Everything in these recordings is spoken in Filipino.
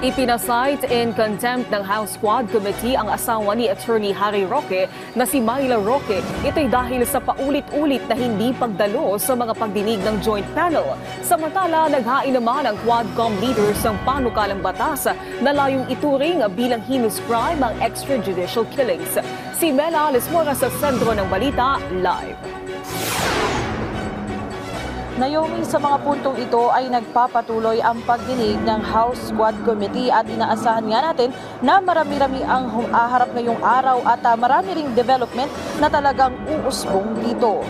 Ipinasight in contempt ng House Quad Committee ang asawa ni Attorney Harry Roque na si Myla Roque. Ito'y dahil sa paulit-ulit na hindi pagdalo sa mga pagdinig ng joint panel. Samantala, naghain naman ang Quadcom leaders ng panukalang batas na layong ituring bilang heinous crime ang extrajudicial killings. Si Mela Lesmora sa sentro ng balita, live. Naomi, sa mga puntong ito ay nagpapatuloy ang pagdinig ng House Quad Committee at inaasahan nga natin na marami-rami ang humaharap ngayong araw at marami ring development na talagang uusbong dito.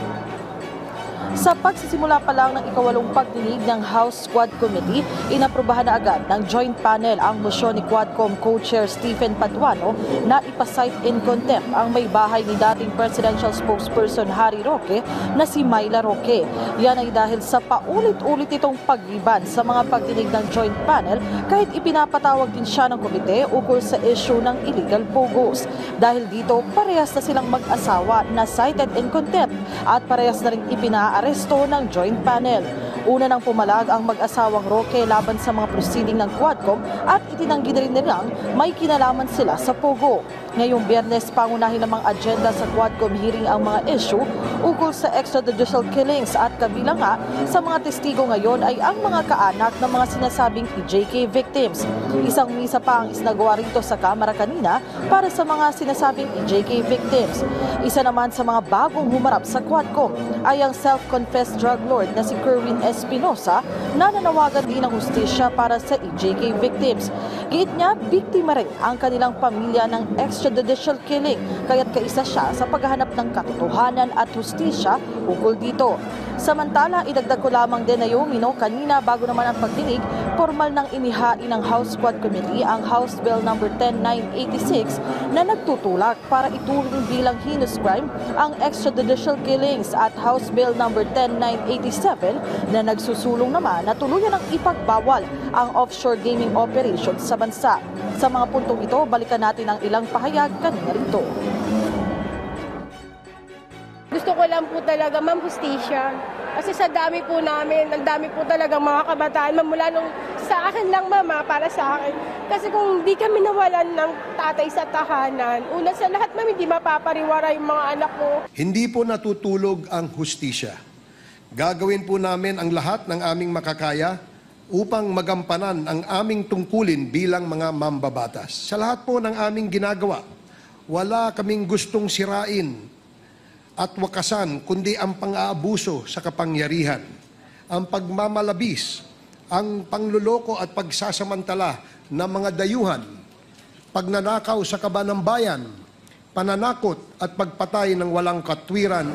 Sa pagsisimula pa lang ng ikawalong pagdinig ng House Quad Committee, inaprubahan na agad ng joint panel ang mosyon ni Quadcom Co-Chair Stephen Paduano na ipasight in contempt ang may bahay ni dating presidential spokesperson Harry Roque na si Myla Roque. Yan ay dahil sa paulit-ulit itong pagliban sa mga pagdinig ng joint panel kahit ipinapatawag din siya ng komite ukol sa issue ng illegal pogos. Dahil dito, parehas na silang mag-asawa na cited in contempt at parehas na rin ipinaaresto ng joint panel. Una nang pumalag ang mag-asawang Roque laban sa mga proceeding ng Quadcom at itinanggi na rin nilang may kinalaman sila sa Pogo. Ngayong Biyernes, pangunahin namang agenda sa Quadcom hearing ang mga issue ukol sa extrajudicial killings at kabilang nga sa mga testigo ngayon ay ang mga kaanak ng mga sinasabing EJK victims. Isang misa pa ang isnagawa rito sa Kamara kanina para sa mga sinasabing EJK victims. Isa naman sa mga bagong humarap sa Quadcom ay ang self-confessed drug lord na si Kerwin Espinosa na nanawagan din ng hustisya para sa EJK victims. Giit niya, biktima rin ang kanilang pamilya ng extrajudicial killing kaya't kaisa siya sa paghahanap ng katotohanan at hustisya ukol dito. Samantala, idagdag ko lamang din na kanina bago naman ang pagdinig, formal nang inihain ng House Quad Committee ang House Bill No. 10986 na nagtutulak para ituring bilang heinous crime ang extrajudicial killings at House Bill No. 10987 na nagsusulong naman na tuluyan ng ipagbawal ang offshore gaming operations sa bansa. Sa mga puntong ito, balikan natin ang ilang pahayag kanina rito. Gusto ko lang po talaga, ma'am, hustisya. Kasi sa dami po namin, ang dami po talagang mga kabataan, mula nung sa akin lang, mama, para sa akin. Kasi kung di kami nawalan ng tatay sa tahanan, una sa lahat, ma'am, hindi mapapariwara yung mga anak ko. Hindi po natutulog ang hustisya. Gagawin po namin ang lahat ng aming makakaya upang magampanan ang aming tungkulin bilang mga mambabatas. Sa lahat po ng aming ginagawa, wala kaming gustong sirain at wakasan, kundi ang pang-aabuso sa kapangyarihan, ang pagmamalabis, ang pangluloko at pagsasamantala ng mga dayuhan, pagnanakaw sa kaban ng bayan, pananakot at pagpatay ng walang katwiran.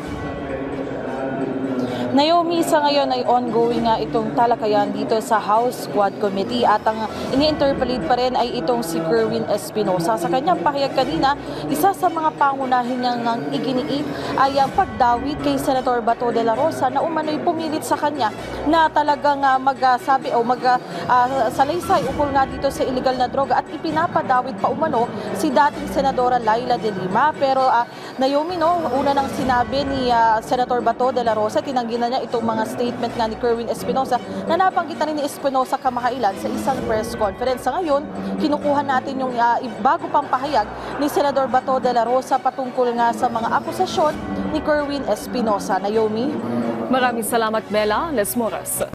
Naomi, sa ngayon ay ongoing nga itong talakayan dito sa House Quad Committee at ang ini-interpellate pa rin ay itong si Kerwin Espinosa. Sa kanyang pahayag kanina, isa sa mga pangunahin niyang iginiit ay ang pagdawit kay Senator Bato de la Rosa na umano'y pumilit sa kanya na talagang magsabi o salaysay ukol nga dito sa illegal na droga at ipinapadawit pa umano si dating Senadora Laila de Lima. Pero Naomi, una nang sinabi ni Senator Bato de la Rosa, tinanggi na niya itong mga statement nga ni Kerwin Espinosa na napanggitan ni Espinosa kamakailan sa isang press conference. Sa ngayon, kinukuha natin yung bago pang pahayag ni Senador Bato de la Rosa patungkol nga sa mga akusasyon ni Kerwin Espinosa. Naomi? Maraming salamat, Mela Lesmoras.